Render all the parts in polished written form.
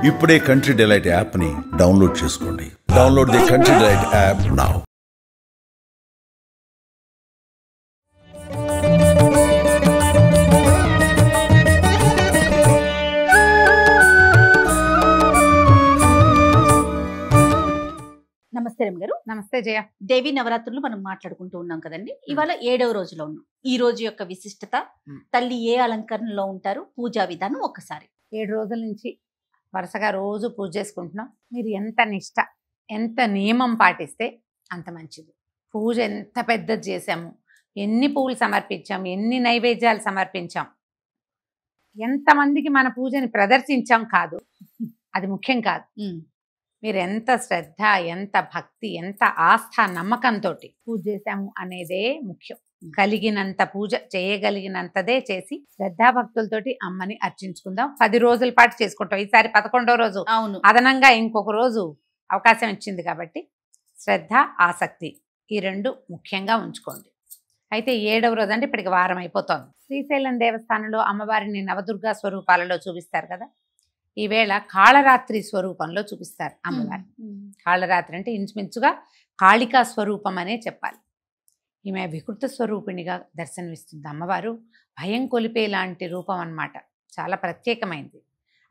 ఇప్పుడే country delight యాప్ని download చేసుకోండి. Download the country delight app now. నమస్తే రమ్య గారు. నమస్తే జయ. దేవి నవరాత్రులు మనం మాట్లాడుకుంటూ ఉన్నాం కదండి. ఇవాళ 7వ రోజులో ఉన్నాం. ఈ రోజు యొక్క విశిష్టత, తల్లి ఏ అలంకరణలో ఉంటారు, పూజా విధానం ఒక్కసారి. 7 రోజుల నుంచి వరుసగా రోజు పూజ చేసుకుంటున్నాం. మీరు ఎంత నిష్ట, ఎంత నియమం పాటిస్తే అంత మంచిది. పూజ ఎంత పెద్దది చేసాము, ఎన్ని పూలు సమర్పించాం, ఎన్ని నైవేద్యాలు సమర్పించాం, ఎంతమందికి మన పూజని ప్రదర్శించాం కాదు, అది ముఖ్యం కాదు. మీరు ఎంత శ్రద్ధ, ఎంత భక్తి, ఎంత ఆస్థ, నమ్మకంతో పూజ చేశాము అనేదే ముఖ్యం. కలిగినంత పూజ చేయగలిగినంతదే చేసి శ్రద్ధాభక్తులతోటి అమ్మని అర్చించుకుందాం. 10 రోజుల పాటు చేసుకుంటాం. ఈసారి 11వ రోజు అవును, అదనంగా ఇంకొక రోజు అవకాశం ఇచ్చింది కాబట్టి శ్రద్ధ, ఆసక్తి ఈ 2 ముఖ్యంగా ఉంచుకోండి. అయితే 7వ రోజు అంటే ఇప్పటికి వారం అయిపోతుంది. శ్రీశైలం దేవస్థానంలో అమ్మవారిని నవదుర్గా స్వరూపాలలో చూపిస్తారు కదా. ఈవేళ కాళరాత్రి స్వరూపంలో చూపిస్తారు అమ్మవారిని. కాళరాత్రి అంటే ఇంచుమించుగా కాళికా స్వరూపం అనే చెప్పాలి. ఈమె వికృత స్వరూపిణిగా దర్శనమిస్తుంది. అమ్మవారు భయం కొలిపే లాంటి రూపం అన్నమాట. చాలా ప్రత్యేకమైంది.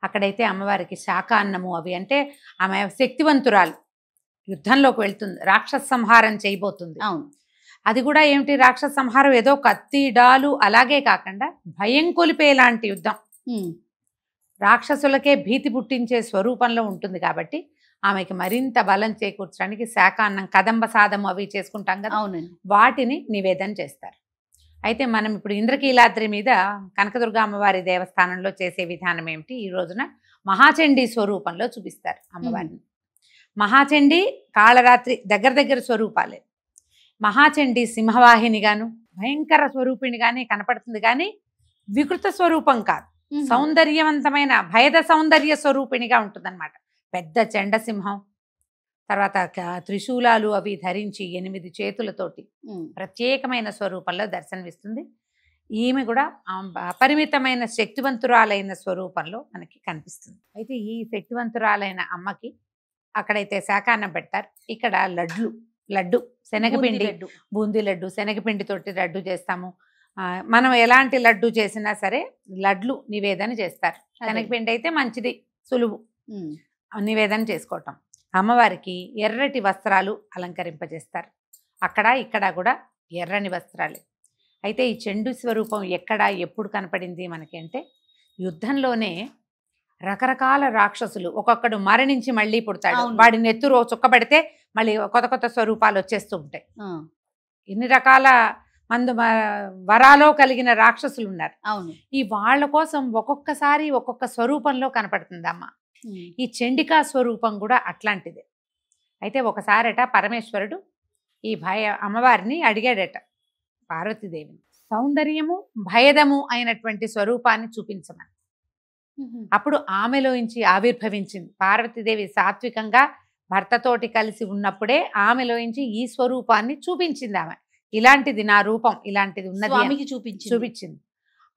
అక్కడైతే అమ్మవారికి శాకాన్నము అవి అంటే ఆమె శక్తివంతురాలు, యుద్ధంలోకి వెళ్తుంది, రాక్షస సంహారం చేయబోతుంది. అవును, అది కూడా ఏమిటి, రాక్షస సంహారం ఏదో కత్తి డాలు అలాగే కాకుండా భయం కొలిపే లాంటి యుద్ధం, రాక్షసులకే భీతి పుట్టించే స్వరూపంలో ఉంటుంది. కాబట్టి ఆమెకి మరింత బలం చేకూర్చడానికి శాకాన్నం, కదంబ సాధము అవి చేసుకుంటాం కదా, అవునండి, వాటిని నివేదన చేస్తారు. అయితే మనం ఇప్పుడు ఇంద్రకీలాద్రి మీద కనకదుర్గ అమ్మవారి దేవస్థానంలో చేసే విధానం ఏమిటి, ఈ రోజున మహాచండీ స్వరూపంలో చూపిస్తారు అమ్మవారిని. మహాచండీ కాళరాత్రి దగ్గర స్వరూపాలే. మహాచండీ సింహవాహినిగాను భయంకర స్వరూపిణిగానే కనపడుతుంది, కానీ వికృత స్వరూపం కాదు, సౌందర్యవంతమైన భయద సౌందర్య స్వరూపిణిగా ఉంటుందన్నమాట. పెద్ద చండసింహం, తర్వాత త్రిశూలాలు అవి ధరించి 8 చేతులతోటి ప్రత్యేకమైన స్వరూపంలో దర్శనమిస్తుంది. ఈమె కూడా అపరిమితమైన శక్తివంతురాలైన స్వరూపంలో మనకి కనిపిస్తుంది. అయితే ఈ శక్తివంతురాలైన అమ్మకి అక్కడైతే శాకాన్నం పెడతారు. ఇక్కడ లడ్డు శనగపిండి, బూందీ లడ్డు, శనగపిండితోటి లడ్డు చేస్తాము. మనం ఎలాంటి లడ్డు చేసినా సరే లడ్లు నివేదన చేస్తారు. శనగపిండి అయితే మంచిది, సులువు నివేదన చేసుకోవటం. అమ్మవారికి ఎర్రటి వస్త్రాలు అలంకరింపజేస్తారు. అక్కడ ఇక్కడ కూడా ఎర్రని వస్త్రాలే. అయితే ఈ చెండు స్వరూపం ఎక్కడ ఎప్పుడు కనపడింది మనకి అంటే, యుద్ధంలోనే రకరకాల రాక్షసులు ఒక్కొక్కడు మరణించి మళ్ళీ పుడతాడు. వాడి నెత్తురు చుక్కబడితే మళ్ళీ కొత్త స్వరూపాలు వచ్చేస్తూ ఉంటాయి. ఎన్ని రకాల వరాలో కలిగిన రాక్షసులు ఉన్నారు. అవును, ఈ వాళ్ళ కోసం ఒక్కొక్కసారి ఒక్కొక్క స్వరూపంలో కనపడుతుంది అమ్మ. ఈ చండికా స్వరూపం కూడా అట్లాంటిదే. అయితే ఒకసారట పరమేశ్వరుడు ఈ అమ్మవారిని అడిగాడట పార్వతీదేవిని, సౌందర్యము భయదము అయినటువంటి స్వరూపాన్ని చూపించమని. అప్పుడు ఆమెలోంచి ఆవిర్భవించింది పార్వతీదేవి. సాత్వికంగా భర్తతోటి కలిసి ఉన్నప్పుడే ఆమెలోంచి ఈ స్వరూపాన్ని చూపించింది ఆమె. ఇలాంటిది నా రూపం, ఇలాంటిది ఉన్నది చూపించింది.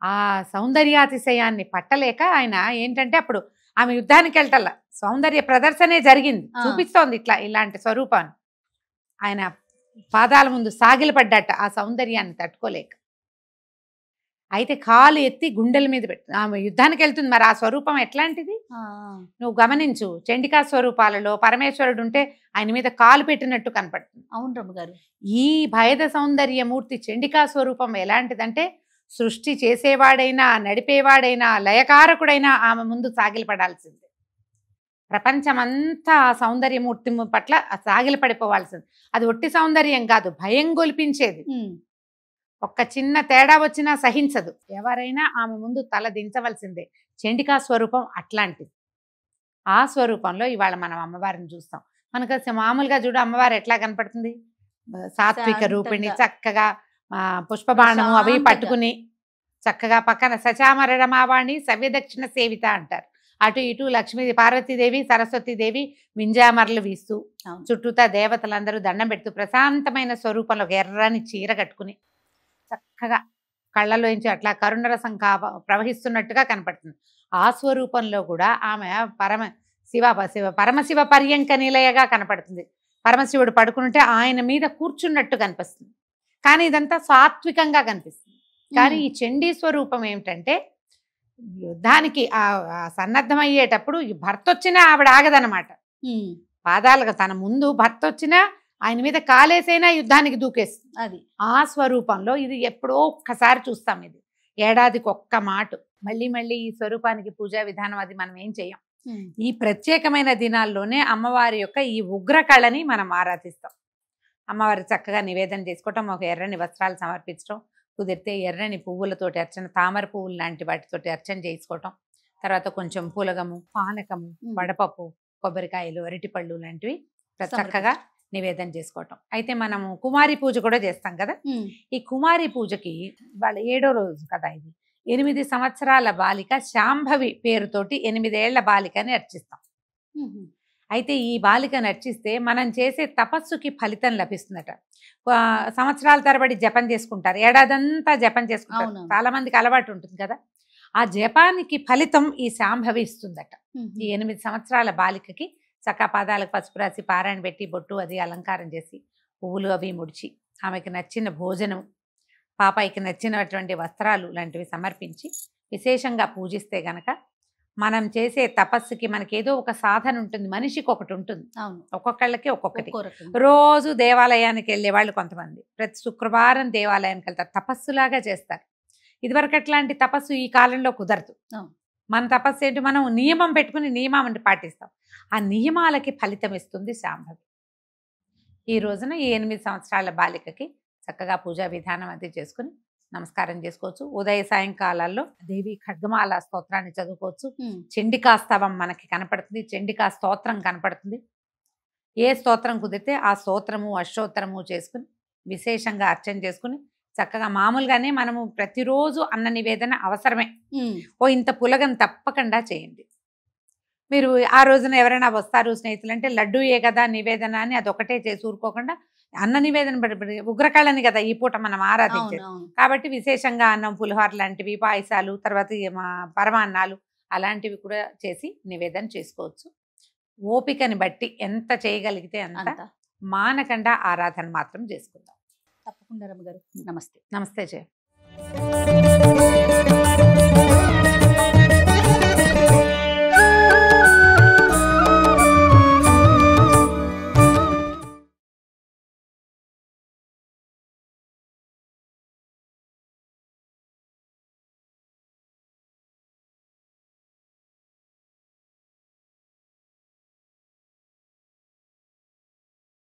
ఆ సౌందర్యాతిశయాన్ని పట్టలేక ఆయన ఏంటంటే, అప్పుడు ఆమె యుద్ధానికి వెళ్ళటల్లా సౌందర్య ప్రదర్శనే జరిగింది, చూపిస్తోంది ఇలాంటి స్వరూపాన్ని. ఆయన పాదాల ముందు సాగిలపడ్డట ఆ సౌందర్యాన్ని తట్టుకోలేక. అయితే కాలు ఎత్తి గుండెల మీద పెట్టు, ఆమె యుద్ధానికి వెళ్తుంది. మరి ఆ స్వరూపం ఎట్లాంటిది నువ్వు గమనించు. చండికా స్వరూపాలలో పరమేశ్వరుడు ఉంటే ఆయన మీద కాలు పెట్టినట్టు కనపడుతుంది. అవును రమ్మ గారు, ఈ భయద సౌందర్యమూర్తి చండికా స్వరూపం ఎలాంటిదంటే, సృష్టి చేసేవాడైనా, నడిపేవాడైనా, లయకారకుడైనా ఆమె ముందు సాగిలపడాల్సిందే. ప్రపంచమంతా ఆ సౌందర్యమూర్తి పట్ల సాగిలపడిపోవాల్సింది. అది ఒట్టి సౌందర్యం కాదు, భయం గొల్పించేది. ఒక్క చిన్న తేడా వచ్చినా సహించదు. ఎవరైనా ఆమె ముందు తల దించవలసిందే. చండికా స్వరూపం అట్లాంటిది. ఆ స్వరూపంలో ఇవాళ మనం అమ్మవారిని చూస్తాం. మనకు మామూలుగా చూడు అమ్మవారు ఎట్లా కనపడుతుంది, సాత్విక రూపిణి, చక్కగా పుష్పబాణము అవి పట్టుకుని చక్కగా పక్కన సచామర రమావాణి సవ్యదక్షిణ సేవిత అంటారు. అటు ఇటు లక్ష్మీ పార్వతీదేవి, సరస్వతీదేవి మింజామరలు వీస్తూ చుట్టూతా దేవతలందరూ దండం పెడుతూ ప్రశాంతమైన స్వరూపంలో ఎర్రని చీర కట్టుకుని చక్కగా కళ్ళలోంచి అట్లా కరుణరసం ప్రవహిస్తున్నట్టుగా కనపడుతుంది. ఆ స్వరూపంలో కూడా ఆమె పరమశివ పర్యంక నిలయగా కనపడుతుంది. పరమశివుడు పడుకుంటే ఆయన మీద కూర్చున్నట్టు కనిపిస్తుంది, కానీ ఇదంతా సాత్వికంగా కనిపిస్తుంది. కానీ ఈ చండీ స్వరూపం ఏమిటంటే యుద్ధానికి ఆ సన్నద్ధమయ్యేటప్పుడు భర్త వచ్చినా ఆవిడ ఆగదనమాట. పాదాలకు తన ముందు భర్త వచ్చినా ఆయన మీద కాలేసైనా యుద్ధానికి దూకేస్తుంది. అది ఆ స్వరూపంలో ఇది ఎప్పుడో ఒక్కసారి చూస్తాం. ఇది ఏడాదికి ఒక్క మాట. మళ్ళీ మళ్ళీ ఈ స్వరూపానికి పూజా విధానం అది మనం ఏం చేయం. ఈ ప్రత్యేకమైన దినాల్లోనే అమ్మవారి యొక్క ఈ ఉగ్ర కళని మనం ఆరాధిస్తాం. అమ్మవారికి చక్కగా నివేదన చేసుకోవటం, ఒక ఎర్రని వస్త్రాలు సమర్పించడం, కుదిరితే ఎర్రని పువ్వులతోటి అర్చన, తామర పువ్వులు లాంటి వాటితోటి అర్చన చేసుకోవటం, తర్వాత కొంచెం పులగము, పానకము, వడపప్పు, కొబ్బరికాయలు, అరటిపళ్ళు లాంటివి చక్కగా నివేదన చేసుకోవటం. అయితే మనము కుమారి పూజ కూడా చేస్తాం కదా. ఈ కుమారి పూజకి వాళ్ళ 7వ రోజు కదా ఇది. 8 సంవత్సరాల బాలిక శాంభవి పేరుతోటి 8 ఏళ్ల బాలికని అర్చిస్తాం. అయితే ఈ బాలికను అర్చిస్తే మనం చేసే తపస్సుకి ఫలితం లభిస్తుందట. సంవత్సరాల తరబడి జపం చేసుకుంటారు, ఏడాదంతా జపం చేసుకుంటారు. చాలా మందికి అలవాటు ఉంటుంది కదా. ఆ జపానికి ఫలితం ఈ శాంభవి ఇస్తుందట. ఈ 8 సంవత్సరాల బాలికకి చక్క పాదాలకు పసుపు రాసి, పారాయణ పెట్టి, బొట్టు అది అలంకారం చేసి, పువ్వులు అవి ముడిచి, ఆమెకి నచ్చిన భోజనం, పాపాయికి నచ్చినటువంటి వస్త్రాలు లాంటివి సమర్పించి విశేషంగా పూజిస్తే గనక మనం చేసే తపస్సుకి మనకి ఏదో ఒక సాధన ఉంటుంది. మనిషికి ఒకటి ఉంటుంది, ఒక్కొక్కళ్ళకి ఒక్కొక్కటి. రోజు దేవాలయానికి వెళ్ళే వాళ్ళు కొంతమంది ప్రతి శుక్రవారం దేవాలయానికి వెళ్తారు, తపస్సులాగా చేస్తారు. ఇదివరకు అట్లాంటి తపస్సు ఈ కాలంలో కుదరదు. మన తపస్సు ఏంటి, మనం నియమం పెట్టుకుని నియమాన్ని పాటిస్తాం. ఆ నియమాలకి ఫలితం ఇస్తుంది శాంభవి. ఈ రోజున ఈ 8 సంవత్సరాల బాలికకి చక్కగా పూజా విధానం అది చేసుకుని నమస్కారం చేసుకోవచ్చు. ఉదయ సాయంకాలాల్లో దేవి ఖడ్గమాల స్తోత్రాన్ని చదువుకోవచ్చు. చండికాస్తవం మనకి కనపడుతుంది, చండికా స్తోత్రం కనపడుతుంది. ఏ స్తోత్రం కుదిరితే ఆ స్తోత్రము అష్టోత్తరము చేసుకుని విశేషంగా అర్చన చేసుకుని చక్కగా మామూలుగానే మనము ప్రతిరోజు అన్న నివేదన అవసరమే. ఇంత పులగం తప్పకుండా చేయండి. మీరు ఆ రోజున ఎవరైనా వస్తారు స్నేహితులు అంటే లడ్డూయే కదా నివేదన అని అదొకటే చేసి ఊరుకోకుండా అన్న నివేదన ఉగ్రకళని కదా ఈ పూట మనం ఆరాధించేది. కాబట్టి విశేషంగా అన్నం, పులిహోర లాంటివి, పాయసాలు, తర్వాత పరమాన్నాలు అలాంటివి కూడా చేసి నివేదన చేసుకోవచ్చు. ఓపికని బట్టి ఎంత చేయగలిగితే అంత, మానకుండా ఆరాధన మాత్రం చేసుకుందాం. తప్పకుండా రమ్మగారు. నమస్తే. నమస్తే జయ.